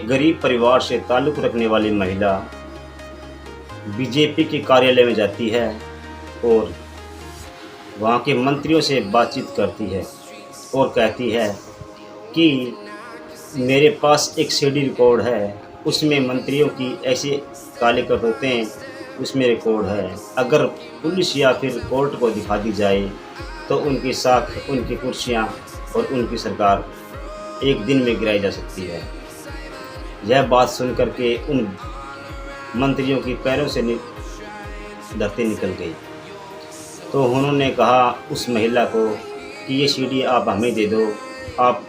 एक गरीब परिवार से ताल्लुक़ रखने वाली महिला बीजेपी के कार्यालय में जाती है और वहाँ के मंत्रियों से बातचीत करती है और कहती है कि मेरे पास एक सीडी रिकॉर्ड है, उसमें मंत्रियों की ऐसे काले करतूतें उसमें रिकॉर्ड है। अगर पुलिस या फिर कोर्ट को दिखा दी जाए तो उनकी साख, उनकी कुर्सियाँ और उनकी सरकार एक दिन में गिराई जा सकती है। यह बात सुनकर के उन मंत्रियों की पैरों से धरती निकल गई। तो उन्होंने कहा उस महिला को कि ये सीडी आप हमें दे दो, आप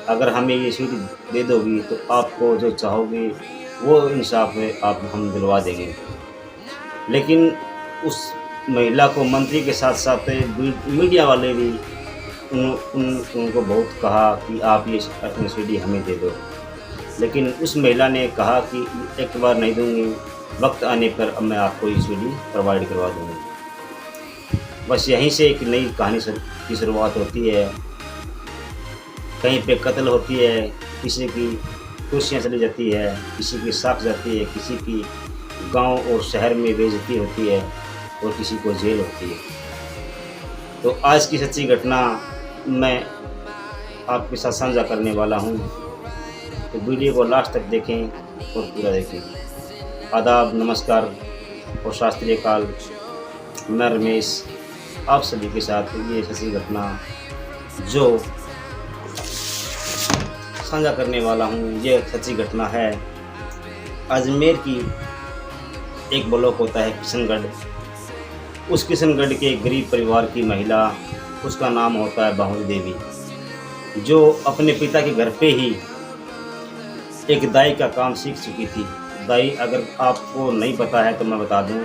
अगर हमें ये सीडी दे दोगी तो आपको जो चाहोगे वो इंसाफ है आप हम दिलवा देंगे। लेकिन उस महिला को मंत्री के साथ साथ मीडिया वाले भी उनको बहुत कहा कि आप ये अपनी सीडी हमें दे दो, लेकिन उस महिला ने कहा कि एक बार नहीं दूंगी, वक्त आने पर अब मैं आपको ये सीडी प्रोवाइड करवा दूंगी। बस यहीं से एक नई कहानी की शुरुआत होती है। कहीं पे कत्ल होती है, किसी की कुर्सियाँ चली जाती है, किसी की साख जाती है, किसी की गांव और शहर में बेइज्जती होती है और किसी को जेल होती है। तो आज की सच्ची घटना मैं आपके साथ साझा करने वाला हूं, तो वीडियो को लास्ट तक देखें और पूरा देखें। आदाब, नमस्कार और शास्त्रीय काल। मैं रमेश आप सभी के साथ ये सच्ची घटना जो साझा करने वाला हूँ, ये सच्ची घटना है अजमेर की। एक ब्लॉक होता है किशनगढ़, उस किशनगढ़ के गरीब परिवार की महिला, उसका नाम होता है बाहुरी देवी, जो अपने पिता के घर पे ही एक दाई का काम सीख चुकी थी। दाई अगर आपको नहीं पता है तो मैं बता दूं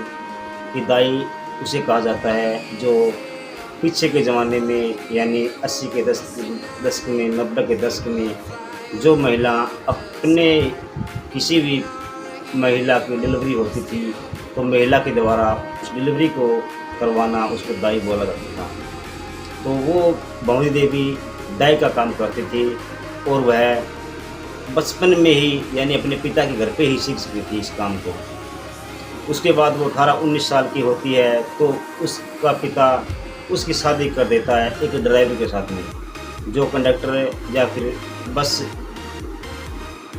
कि दाई उसे कहा जाता है जो पीछे के ज़माने में यानी 80 के दशक में, 90 के दशक में जो महिला अपने किसी भी महिला की डिलीवरी होती थी तो महिला के द्वारा उस डिलीवरी को करवाना उसको दाई बोला जाता था। तो वो बाहुरी देवी दाई का काम करती थी और वह बचपन में ही यानी अपने पिता के घर पे ही सीख चुकी थी इस काम को। उसके बाद वो 18-19 साल की होती है तो उसका पिता उसकी शादी कर देता है एक ड्राइवर के साथ में, जो कंडक्टर या फिर बस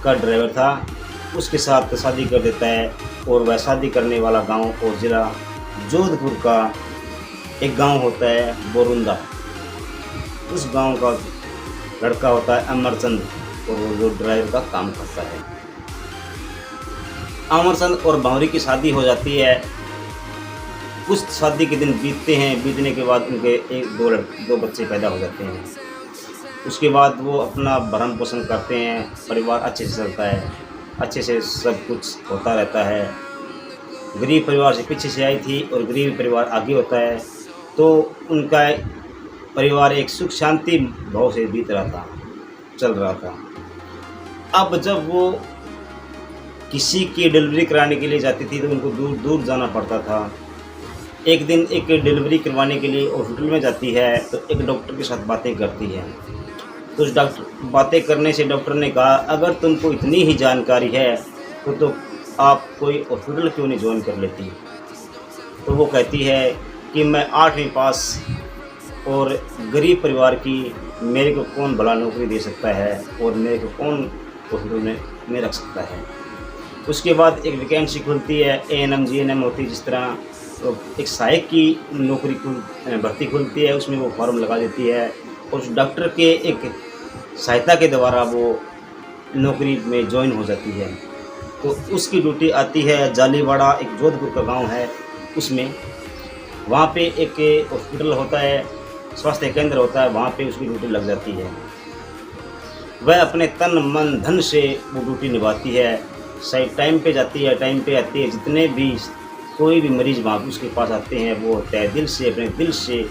का ड्राइवर था, उसके साथ शादी कर देता है। और वह शादी करने वाला गांव और ज़िला जोधपुर का एक गांव होता है बोरुंदा। उस गांव का लड़का होता है अमरचंद और वो जो ड्राइवर का काम करता है। अमरचंद और बाहुरी की शादी हो जाती है। कुछ शादी के दिन बीतते हैं, बीतने के बाद उनके दो बच्चे पैदा हो जाते हैं। उसके बाद वो अपना भरण पोषण करते हैं, परिवार अच्छे से चलता है, अच्छे से सब कुछ होता रहता है। गरीब परिवार से पीछे से आई थी और गरीब परिवार आगे होता है, तो उनका परिवार एक सुख शांति भाव से बीत रहा था, चल रहा था। अब जब वो किसी की डिलीवरी कराने के लिए जाती थी तो उनको दूर दूर जाना पड़ता था। एक दिन एक डिलीवरी करवाने के लिए हॉस्पिटल में जाती है तो एक डॉक्टर के साथ बातें करती है। तो उस बातें करने से डॉक्टर ने कहा अगर तुमको इतनी ही जानकारी है तो आप कोई हॉस्पिटल क्यों नहीं ज्वाइन कर लेती। तो वो कहती है कि मैं 8वीं पास और गरीब परिवार की, मेरे को कौन भला नौकरी दे सकता है और मेरे को कौन हॉस्पिटल में रख सकता है। उसके बाद एक वैकेंसी खुलती है, ANM GNM होती है जिस तरह, तो एक सहायक की नौकरी भर्ती खुलती है, उसमें वो फॉर्म लगा देती है और उस डॉक्टर के एक सहायता के द्वारा वो नौकरी में ज्वाइन हो जाती है। तो उसकी ड्यूटी आती है जालीवाड़ा, एक जोधपुर का गांव है, उसमें वहाँ पे एक हॉस्पिटल होता है, स्वास्थ्य केंद्र होता है, वहाँ पे उसकी ड्यूटी लग जाती है। वह अपने तन मन धन से वो ड्यूटी निभाती है, सही टाइम पे जाती है, टाइम पे आती है। जितने भी कोई भी मरीज़ वहाँ उसके पास आते हैं वो तय दिल से, अपने दिल से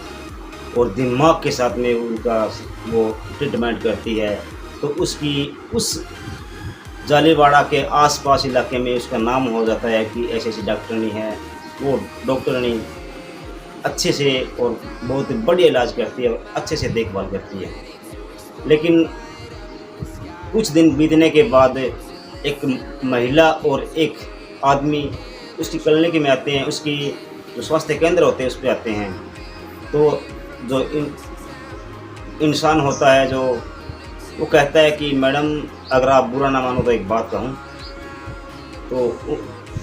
और दिमाग के साथ में उनका वो ट्रीटमेंट करती है। तो उसकी उस जालीवाड़ा के आसपास इलाके में उसका नाम हो जाता है कि ऐसे ऐसी डॉक्टरनी है। वो डॉक्टरनी अच्छे से और बहुत बढ़िया इलाज करती है और अच्छे से देखभाल करती है। लेकिन कुछ दिन बीतने के बाद एक महिला और एक आदमी उसकी क्लिनिक में आते हैं, उसकी जो स्वास्थ्य केंद्र होते हैं उस पे आते हैं। तो जो इंसान होता है जो वो कहता है कि मैडम, अगर आप बुरा ना मानो तो एक बात कहूँ, तो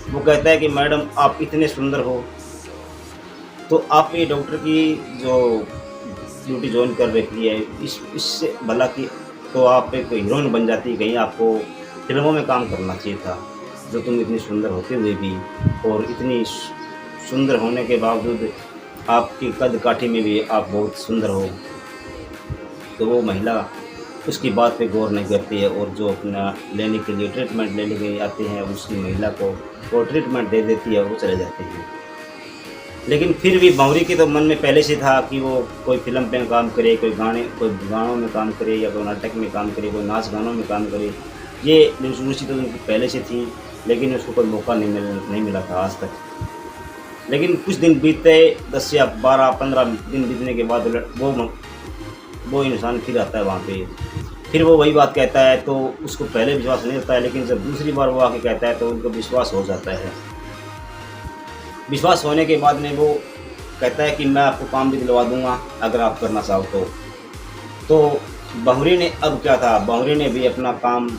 वो कहता है कि मैडम आप इतने सुंदर हो, तो आप ये डॉक्टर की जो ड्यूटी ज्वाइन कर रखी है इससे भला कि तो आप एक हीरोइन बन जाती, कहीं आपको फिल्मों में काम करना चाहिए था, जो तुम इतनी सुंदर होते हुए भी और इतनी सुंदर होने के बावजूद आपकी कद काठी में भी आप बहुत सुंदर हो। तो वो महिला उसकी बात पे गौर नहीं करती है और जो अपना लेने के लिए ट्रीटमेंट लेने के लिए आते हैं उसकी महिला को वो ट्रीटमेंट दे देती है और वो चले जाते हैं। लेकिन फिर भी भंवरी के तो मन में पहले से था कि वो कोई फिल्म पे काम करे, कोई गानों में काम करे, या कोई नाटक में काम करे, कोई नाच गानों में काम करे। ये रुचि तो उनकी पहले से थी, लेकिन उसको कोई मौका नहीं मिला था आज तक। लेकिन कुछ दिन बीते, 10 या 12-15 दिन बीतने के बाद वो इंसान फिर आता है वहाँ पे, फिर वो वही बात कहता है। तो उसको पहले विश्वास नहीं होता है, लेकिन जब दूसरी बार वो आके कहता है तो उनको विश्वास हो जाता है। विश्वास होने के बाद में वो कहता है कि मैं आपको काम भी दिलवा दूंगा अगर आप करना चाहो तो भंवरी ने अब क्या था, भंवरी ने भी अपना काम,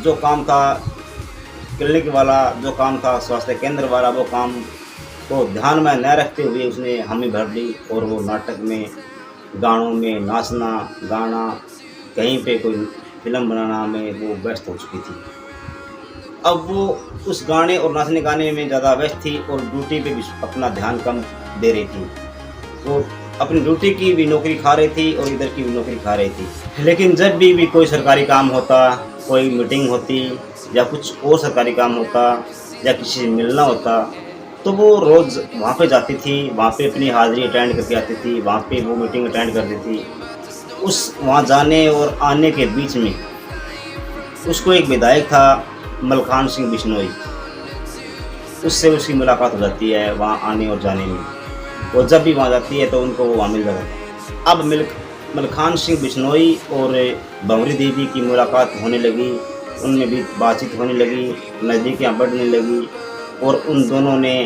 जो काम था क्लिनिक वाला, जो काम था स्वास्थ्य केंद्र वाला, वो काम को ध्यान में न रखते हुए उसने हामी भर दी और वो नाटक में, गानों में, नाचना गाना, कहीं पे कोई फिल्म बनाना में वो व्यस्त हो चुकी थी। अब वो उस गाने और नाचने गाने में ज़्यादा व्यस्त थी और ड्यूटी पे भी अपना ध्यान कम दे रही थी। वो अपनी ड्यूटी की भी नौकरी खा रही थी और इधर की भी नौकरी खा रही थी। लेकिन जब भी कोई सरकारी काम होता, कोई मीटिंग होती या कुछ और सरकारी काम होता या किसी से मिलना होता, तो वो रोज़ वहाँ पे जाती थी, वहाँ पे अपनी हाज़िरी अटेंड करके आती थी, वहाँ पे वो मीटिंग अटेंड करती थी। वहाँ जाने और आने के बीच में उसको एक विधायक था मलखान सिंह बिश्नोई, उससे उसकी मुलाकात हो जाती है वहाँ आने और जाने में। वो जब भी वहाँ जाती है तो उनको वो वहाँ मिल जाता है। अब मलखान सिंह बिश्नोई और भंवरी देवी की मुलाकात होने लगी, उनमें भी बातचीत होने लगी, नज़दीकियाँ बढ़ने लगी और उन दोनों ने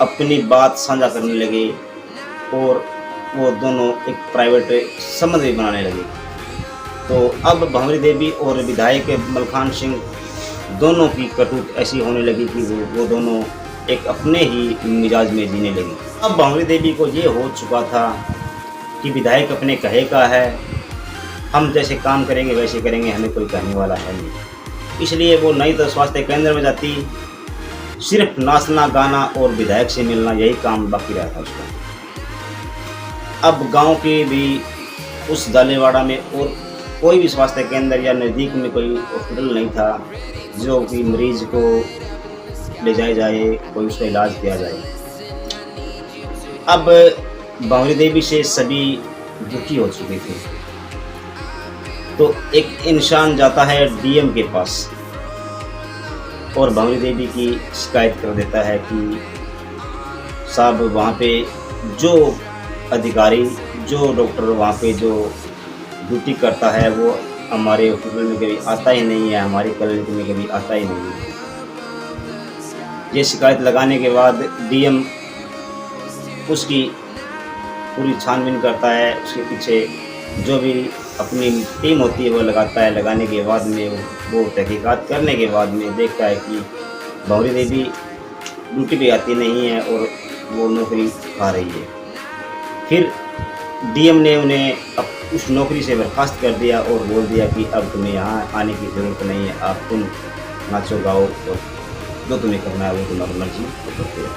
अपनी बात साझा करने लगे और वो दोनों एक प्राइवेट संबंध भी बनाने लगे। तो अब भंवरी देवी और विधायक मलखान सिंह दोनों की कटुत ऐसी होने लगी कि वो दोनों एक अपने ही मिजाज में जीने लगी। अब भंवरी देवी को ये हो चुका था कि विधायक अपने कहे का है, हम जैसे काम करेंगे वैसे करेंगे, हमें कोई कहने वाला है नहीं। इसलिए वो नहीं तो स्वास्थ्य केंद्र में जाती, सिर्फ नाचना गाना और विधायक से मिलना, यही काम बाकी रहा था उसका। अब गांव के भी उस दालेवाड़ा में और कोई भी स्वास्थ्य केंद्र या नज़दीक में कोई हॉस्पिटल नहीं था जो कि मरीज को ले जाया जाए, कोई उसका इलाज किया जाए। अब भंवरी देवी से सभी दुखी हो चुके थे। तो एक इंसान जाता है डीएम के पास और भंवरी देवी की शिकायत कर देता है कि साहब, वहाँ पे जो अधिकारी, जो डॉक्टर वहाँ पे जो ड्यूटी करता है वो हमारे हॉस्पिटल में कभी आता ही नहीं है, हमारी क्लिनिक में कभी आता ही नहीं है। ये शिकायत लगाने के बाद डीएम उसकी पूरी छानबीन करता है, उसके पीछे जो भी अपनी टीम होती है वो लगाता है। लगाने के बाद में वो तहकीकात करने के बाद में देखता है कि भंवरी देवी ड्यूटी पे आती नहीं है और वो नौकरी खा रही है। फिर डीएम ने उन्हें उस नौकरी से बर्खास्त कर दिया और बोल दिया कि अब तुम्हें यहाँ आने की ज़रूरत नहीं है, आप तुम नाचो गाओ और जो तुम्हें करना है वो तुम्हारी मर्जी करते हो।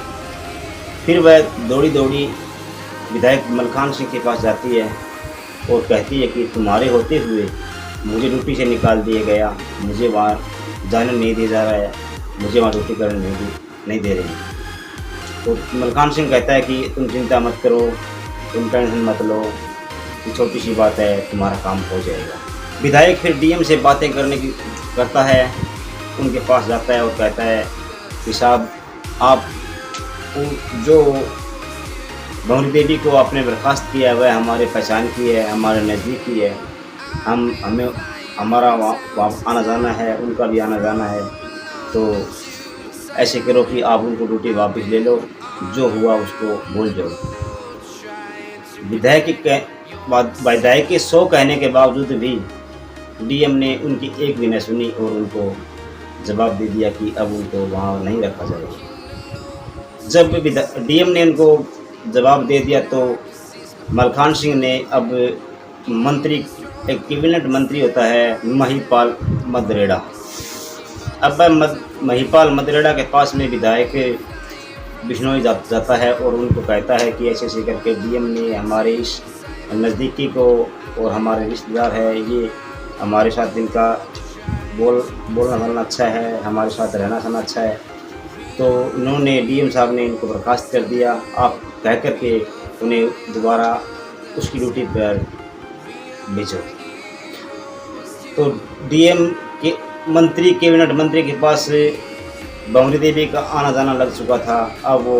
फिर वह दौड़ी दौड़ी विधायक मलखान सिंह के पास जाती है और कहती है कि तुम्हारे होते हुए मुझे ड्यूटी से निकाल दिया गया, मुझे वहाँ जाने नहीं दिया जा रहा है, मुझे वहाँ ड्यूटी करने नहीं दे रहे हैं। तो मलखान सिंह कहता है कि तुम चिंता मत करो, तुम टेंशन मत लो, ये छोटी सी बात है, तुम्हारा काम हो जाएगा। विधायक फिर डीएम से बातें करता है, उनके पास जाता है और कहता है कि साहब, आप जो भंवरी देवी को आपने बर्खास्त किया है वह हमारे पहचान की है, हमारे नज़दीक की है, हमें हमारा वहाँ आना जाना है, उनका भी आना जाना है। तो ऐसे करो कि आप उनको ड्यूटी वापस ले लो, जो हुआ उसको भूल जाओ। विधायक के 100 कहने के बावजूद भी डीएम ने उनकी एक भी न सुनी और उनको जवाब दे दिया कि अब उनको वहाँ नहीं रखा जाएगा। जब डीएम ने उनको जवाब दे दिया तो मलखान सिंह ने अब मंत्री, एक कैबिनेट मंत्री होता है महिपाल मदरेड़ा, अब महिपाल मदरेड़ा के पास में विधायक बिश्नोई जाता है और उनको कहता है कि ऐसे ऐसे करके डीएम ने हमारे इस नज़दीकी को और हमारे रिश्तेदार है, ये हमारे साथ इनका बोलना चलना अच्छा है, हमारे साथ रहना सहना अच्छा है। तो इन्होंने डीएम साहब ने इनको बर्खास्त कर दिया, आप कह कर के उन्हें दोबारा उसकी ड्यूटी पर भेजो। तो डीएम के कैबिनेट मंत्री के पास भंवरी देवी का आना जाना लग चुका था। अब वो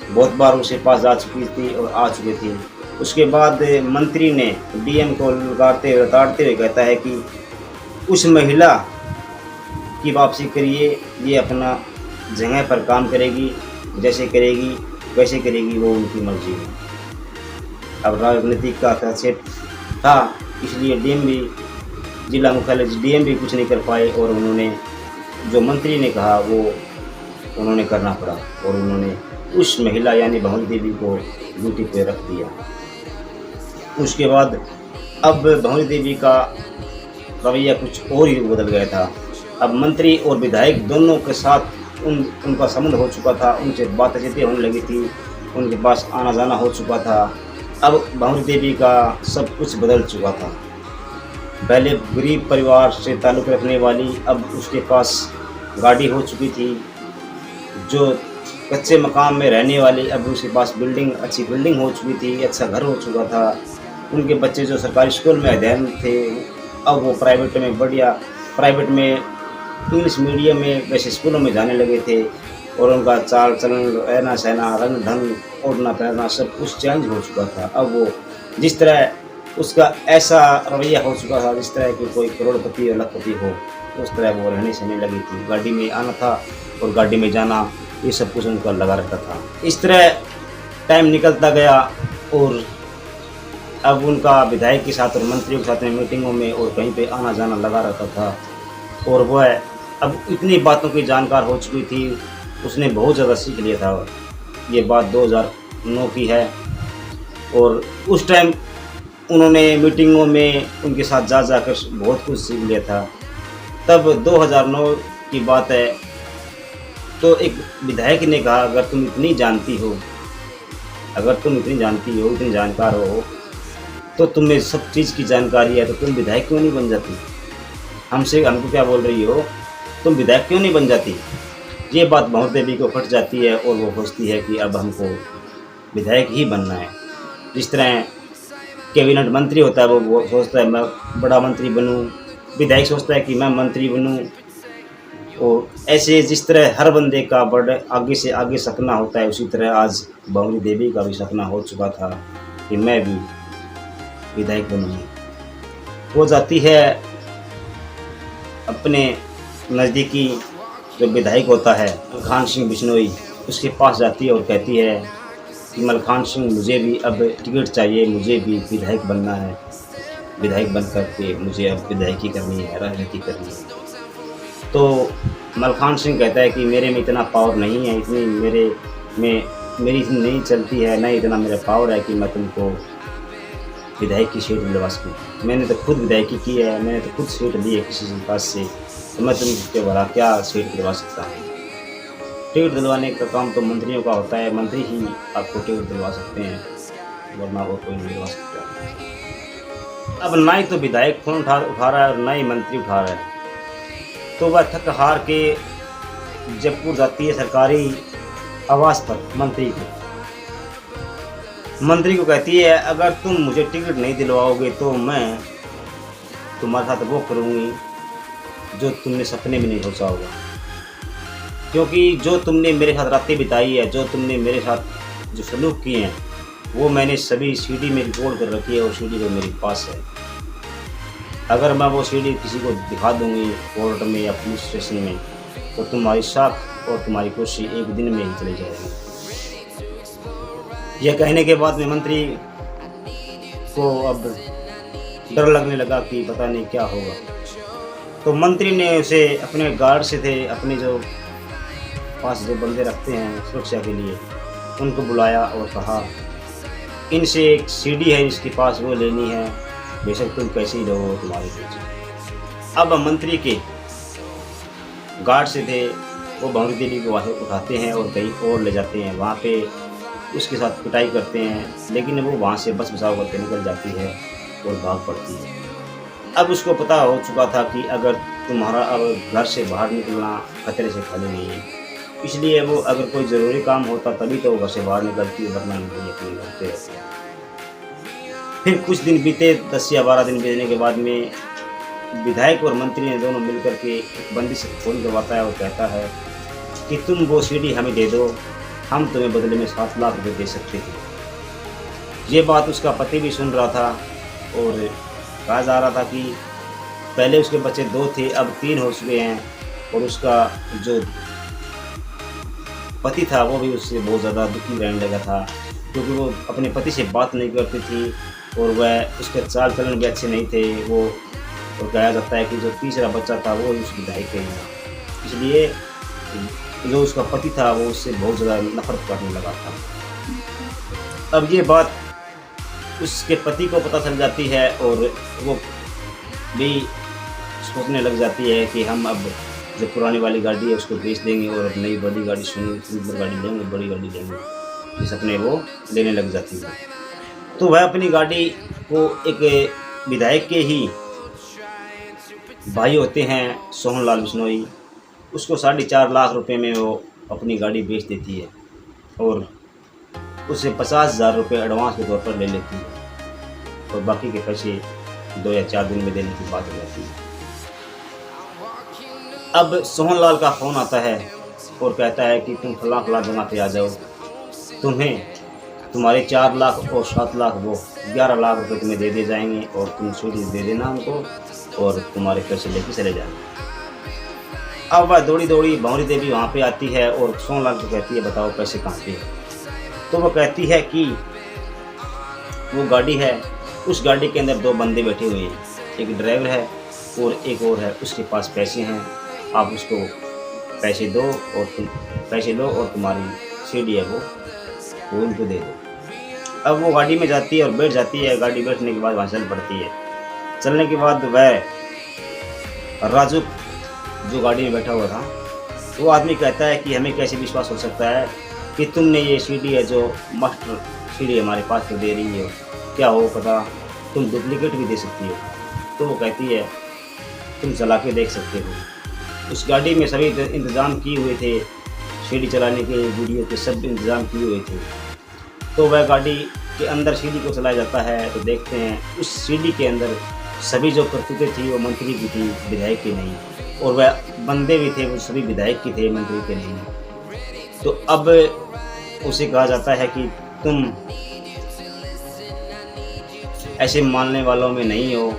बहुत बार उसके पास जा चुकी थी और आ चुकी थी। उसके बाद मंत्री ने डीएम को लताड़ते हुए कहता है कि उस महिला की वापसी करिए, ये अपना जगह पर काम करेगी, जैसे करेगी वैसे करेगी, वो उनकी मर्जी है। अब राजनीतिक का हस्तक्षेप था, इसलिए डीएम भी, जिला मुख्यालय डीएम भी कुछ नहीं कर पाए और उन्होंने जो मंत्री ने कहा वो उन्होंने करना पड़ा और उन्होंने उस महिला यानी भंवरी देवी को ड्यूटी पे रख दिया। उसके बाद अब भंवरी देवी का रवैया कुछ और ही बदल गया था। अब मंत्री और विधायक दोनों के साथ उनका संबंध हो चुका था, उनसे बातचीतें होने लगी थी, उनके पास आना जाना हो चुका था। अब भंवरी देवी का सब कुछ बदल चुका था। पहले गरीब परिवार से ताल्लुक़ रखने वाली, अब उसके पास गाड़ी हो चुकी थी। जो कच्चे मकान में रहने वाली, अब उसके पास अच्छी बिल्डिंग हो चुकी थी, अच्छा घर हो चुका था। उनके बच्चे जो सरकारी स्कूल में अध्ययन थे, अब वो प्राइवेट में इंग्लिश मीडियम में वैसे स्कूलों में जाने लगे थे और उनका चाल चलन, रहना सहना, रंग ढंग, ओढ़ना पहनना सब कुछ चेंज हो चुका था। अब वो जिस तरह उसका ऐसा रवैया हो चुका था जिस तरह की कोई करोड़पति या लखपति हो, उस तरह वो रहने सहने लगी थी। गाड़ी में आना था और गाड़ी में जाना, ये सब कुछ उनका लगा रहता था। इस तरह टाइम निकलता गया और अब उनका विधायक के साथ और मंत्रियों के साथ में मीटिंगों में और कहीं पे आना जाना लगा रहता था। और वह अब इतनी बातों की जानकार हो चुकी थी, उसने बहुत ज़्यादा सीख लिया था। ये बात 2009 की है और उस टाइम उन्होंने मीटिंगों में उनके साथ जाकर बहुत कुछ सीख लिया था। तब 2009 की बात है, तो एक विधायक ने कहा, अगर तुम इतनी जानती हो, इतनी जानकार हो, तो तुम्हें सब चीज़ की जानकारी है, तो तुम विधायक क्यों नहीं बन जाती? हमको क्या बोल रही हो? तुम विधायक क्यों नहीं बन जाती? ये बात भंवरी देवी को फट जाती है और वो सोचती है कि अब हमको विधायक ही बनना है। जिस तरह कैबिनेट मंत्री होता है वो सोचता है मैं बड़ा मंत्री बनूं, विधायक सोचता है कि मैं मंत्री बनूं। और ऐसे जिस तरह हर बंदे का बड़े आगे से आगे सपना होता है, उसी तरह आज भंवरी देवी का भी सपना हो चुका था कि मैं भी विधायक बनूंगी। वो जाती है अपने नज़दीकी जो विधायक होता है मलखान सिंह बिश्नोई, उसके पास जाती है और कहती है कि मलखान सिंह, मुझे भी अब टिकट चाहिए, मुझे भी विधायक बनना है, विधायक बन कर के मुझे अब विधायकी करनी है, राजनीति करनी है। तो मलखान सिंह कहता है कि मेरे में इतना पावर नहीं है, मेरी इतनी नहीं चलती है, नहीं इतना मेरा पावर है कि मैं तुमको विधायक की सीट दिलवा सकूँ। मैंने तो खुद विधायकी की है, मैंने तो खुद सीट ली है किसी के पास से, तो मैं तुमके भला क्या सीट दिलवा सकता हूँ? टिकट दिलवाने का काम तो मंत्रियों का होता है, मंत्री ही आपको टिकट दिलवा सकते हैं, वरना वो कोई नहीं दिलवा सकता। अब ना ही तो विधायक फोन उठा रहा है और ना ही मंत्री उठा रहा है, तो वह थक हार के जयपुर जाती है सरकारी आवास पर मंत्री को कहती है, अगर तुम मुझे टिकट नहीं दिलवाओगे तो मैं तुम्हारे साथ वो करूँगी जो तुमने सपने में नहीं सोचा होगा। क्योंकि जो तुमने मेरे साथ रातें बिताई है, जो तुमने मेरे साथ जो सलूक किए हैं, वो मैंने सभी सीडी में रिकॉर्ड कर रखी है और सीडी तो मेरे पास है। अगर मैं वो सीडी किसी को दिखा दूंगी कोर्ट में या पुलिस स्टेशन में, तो तुम्हारी साख और तुम्हारी कुर्सी एक दिन में ही चली जाएगी। यह कहने के बाद में मंत्री को अब डर लगने लगा कि पता नहीं क्या होगा। तो मंत्री ने उसे अपने गार्ड से थे, अपने जो पास जो बंदे रखते हैं सुरक्षा के लिए, उनको बुलाया और कहा इनसे एक सीडी है इसके पास, वो लेनी है, बेशक तुम कैसे ही रहो तुम्हारी कुर्सी। अब मंत्री के गार्ड से थे, वो भंवरी देवी को वहाँ उठाते हैं और कहीं और ले जाते हैं, वहाँ पे उसके साथ पिटाई करते हैं, लेकिन वो वहाँ से बस बचाव करके निकल जाती है और भाग पड़ती है। अब उसको पता हो चुका था कि अगर तुम्हारा अब घर से बाहर निकलना खतरे से खाली नहीं है, इसलिए वो अगर कोई ज़रूरी काम होता तभी तो वो घर से बाहर निकलती, वरना नहीं अपने घर पे रहती है। फिर कुछ दिन बीते, 10 या 12 दिन बीतने के बाद में विधायक और मंत्री ने दोनों मिलकर के एक बंदी से फ़ोन करवाता है और कहता है कि तुम वो सीडी हमें दे दो, हम तुम्हें बदले में 7 लाख रुपये दे सकते हैं। ये बात उसका पति भी सुन रहा था और कहा जा रहा था कि पहले उसके बच्चे 2 थे, अब 3 हो चुके हैं, और उसका जो पति था वो भी उससे बहुत ज़्यादा दुखी रहने लगा था, क्योंकि वो अपने पति से बात नहीं करती थी और वह उसके चाल चलन भी अच्छे नहीं थे। वो और कहा जाता है कि जो तीसरा बच्चा था वो उस विधायक के ही, इसलिए जो उसका पति था वो उससे बहुत ज़्यादा नफरत करने लगा था। अब ये बात उसके पति को पता चल जाती है और वो भी सोचने लग जाती है कि हम अब जो पुरानी वाली गाड़ी है उसको बेच देंगे और अब नई बड़ी गाड़ी, सुंदर गाड़ी लेंगे, बड़ी गाड़ी लेंगे, ये सपने वो लेने लग जाती है। तो वह अपनी गाड़ी को एक विधायक के ही भाई होते हैं सोहनलाल बिश्नोई, उसको 4.5 लाख रुपए में वो अपनी गाड़ी बेच देती है और उसे 50,000 रुपये एडवांस के तौर पर ले लेती है और बाकी के पैसे 2 या 4 दिन में देने की बात हो जाती है। अब सोहनलाल का फ़ोन आता है और कहता है कि तुम फलां जगह पे आ जाओ, तुम्हें तुम्हारे 4 लाख और 7 लाख वो 11 लाख रुपए तुम्हें दे दिए जाएंगे और तुम सीडी दे देना हमको और तुम्हारे पैसे लेके चले जाना। अब वह दौड़ी भंवरी देवी वहाँ पे आती है और सोहनलाल को कहती है बताओ पैसे कहाँ पे है। तो वो कहती है कि वो गाड़ी है, उस गाड़ी के अंदर 2 बंदे बैठे हुए हैं, एक ड्राइवर है और एक और है, उसके पास पैसे हैं, आप उसको पैसे दो और तुम्हारी सीडी है वो उनको दे दो। अब वो गाड़ी में जाती है और बैठ जाती है। गाड़ी बैठने के बाद वहाँ चल पड़ती है। चलने के बाद वह राजू जो गाड़ी में बैठा हुआ था वो आदमी कहता है कि हमें कैसे विश्वास हो सकता है कि तुमने ये सीडी है जो मास्टर सीडी हमारे पास तो दे रही हो, क्या हो पता तुम डुप्लीकेट भी दे सकती हो। तो वो कहती है तुम चला के देख सकते हो। उस गाड़ी में सभी इंतज़ाम किए हुए थे, सीडी चलाने के, वीडियो के सब इंतज़ाम किए हुए थे। तो वह गाड़ी के अंदर सीडी को चलाया जाता है तो देखते हैं उस सीडी के अंदर सभी जो करतूतें थी वो मंत्री की थी, विधायक की नहीं, और वह बंदे भी थे वो सभी विधायक की थे, मंत्री के नहीं। तो अब उसे कहा जाता है कि तुम ऐसे मानने वालों में नहीं हो,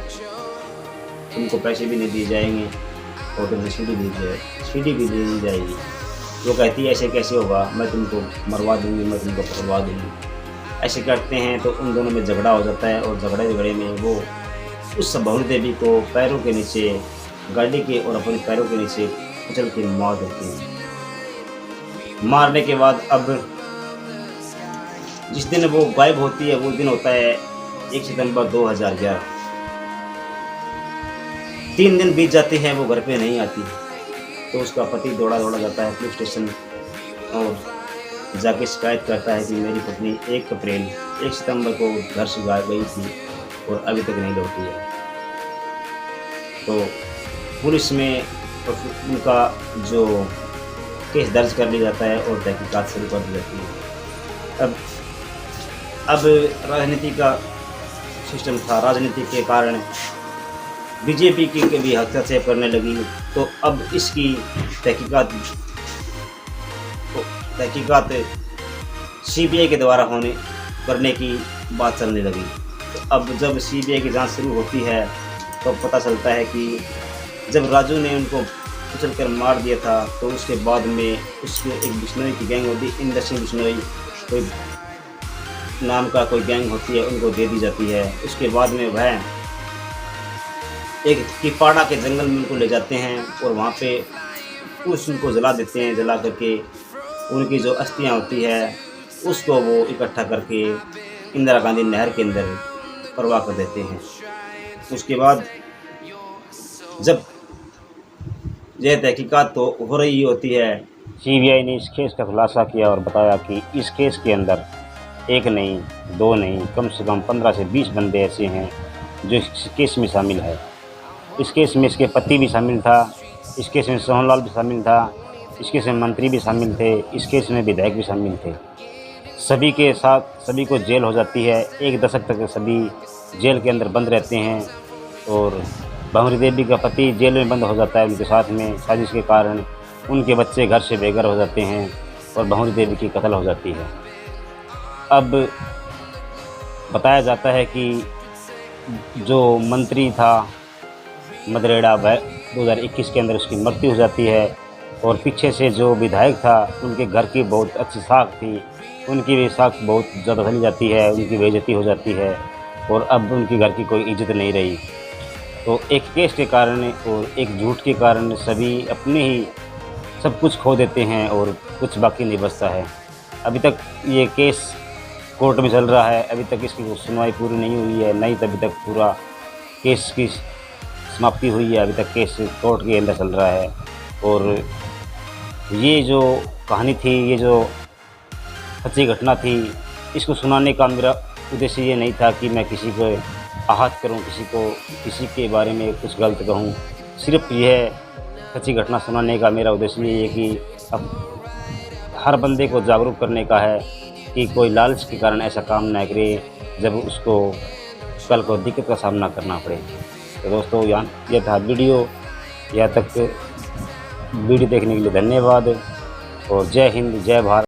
तुमको पैसे भी नहीं दिए जाएंगे और तुम्हें सीडी भी दे दी जाएगी। वो कहती है ऐसे कैसे होगा, मैं तुमको मरवा दूंगी, मैं तुमको पकड़वा दूंगी। ऐसे करते हैं तो उन दोनों में झगड़ा हो जाता है और झगड़े में वो उस भंवरी देवी को पैरों के नीचे गाड़ी के और अपने पैरों के नीचे कुचल के मार देते हैं। मारने के बाद अब जिस दिन वो गायब होती है वो दिन होता है 1 सितंबर 2011। 3 दिन बीत जाते हैं, वो घर पे नहीं आती। तो उसका पति दौड़ा जाता है पुलिस स्टेशन और जाके शिकायत करता है कि मेरी पत्नी 1 सितंबर को घर से गायब गई थी और अभी तक नहीं लौटी है। तो पुलिस में उनका जो केस दर्ज कर लिया जाता है और तहकीकात शुरू कर दी जाती है। अब राजनीति का सिस्टम था, राजनीति के कारण बीजेपी की भी हस्तक्षेप करने लगी। तो अब इसकी तहकीकात सीबीआई के द्वारा करने की बात चलने लगी। तो अब जब सीबीआई की जांच शुरू होती है तो पता चलता है कि जब राजू ने उनको कुचल कर मार दिया था तो उसके बाद में उसके एक बिश्नोई की गैंग होती है, इंदर सिंह बिश्नोई कोई नाम का कोई गैंग होती है, उनको दे दी जाती है। उसके बाद में वह एक किपाड़ा के जंगल में उनको ले जाते हैं और वहाँ पे उनको जला देते हैं। जला करके उनकी जो अस्थियाँ होती है उसको वो इकट्ठा करके इंदिरा गांधी नहर के अंदर प्रवाह कर देते हैं। उसके बाद जब यह तहकीकात तो हो रही होती है, सीबीआई ने इस केस का खुलासा किया और बताया कि इस केस के अंदर एक नहीं, दो नहीं, कम से कम 15 से 20 बंदे ऐसे हैं जो इस केस में शामिल है। इस केस में इसके पति भी शामिल था, इस केस में सोहनलाल भी शामिल था, इस केस में मंत्री भी शामिल थे, इस केस में विधायक भी शामिल थे। सभी के साथ सभी को जेल हो जाती है। 1 दशक तक सभी जेल के अंदर बंद रहते हैं और भंवरी देवी का पति जेल में बंद हो जाता है उनके साथ में साजिश के कारण। उनके बच्चे घर से बेघर हो जाते हैं और भंवरी देवी की कत्ल हो जाती है। अब बताया जाता है कि जो मंत्री था मदरेड़ा वह 2021 के अंदर उसकी मृत्यु हो जाती है और पीछे से जो विधायक था उनके घर की बहुत अच्छी साख थी, उनकी भी साख बहुत ज़्यादा चली जाती है, उनकी बेइज्जती हो जाती है और अब उनके घर की कोई इज्जत नहीं रही। तो एक केस के कारण और एक झूठ के कारण सभी अपने ही सब कुछ खो देते हैं और कुछ बाकी नहीं बचता है। अभी तक ये केस कोर्ट में चल रहा है, अभी तक इसकी सुनवाई पूरी नहीं हुई है, नहीं तभी तक पूरा केस की समाप्ति हुई है। अभी तक केस कोर्ट के अंदर चल रहा है और ये जो कहानी थी, ये जो सच्ची घटना थी, इसको सुनाने का मेरा उद्देश्य ये नहीं था कि मैं किसी को आहत करूं, किसी के बारे में कुछ गलत कहूं। सिर्फ यह सच्ची घटना सुनाने का मेरा उद्देश्य ये है कि अब हर बंदे को जागरूक करने का है कि कोई लालच के कारण ऐसा काम ना करे जब उसको कल को दिक्कत का सामना करना पड़े। तो दोस्तों यह था वीडियो। यहाँ तक वीडियो देखने के लिए धन्यवाद और जय हिंद, जय भारत।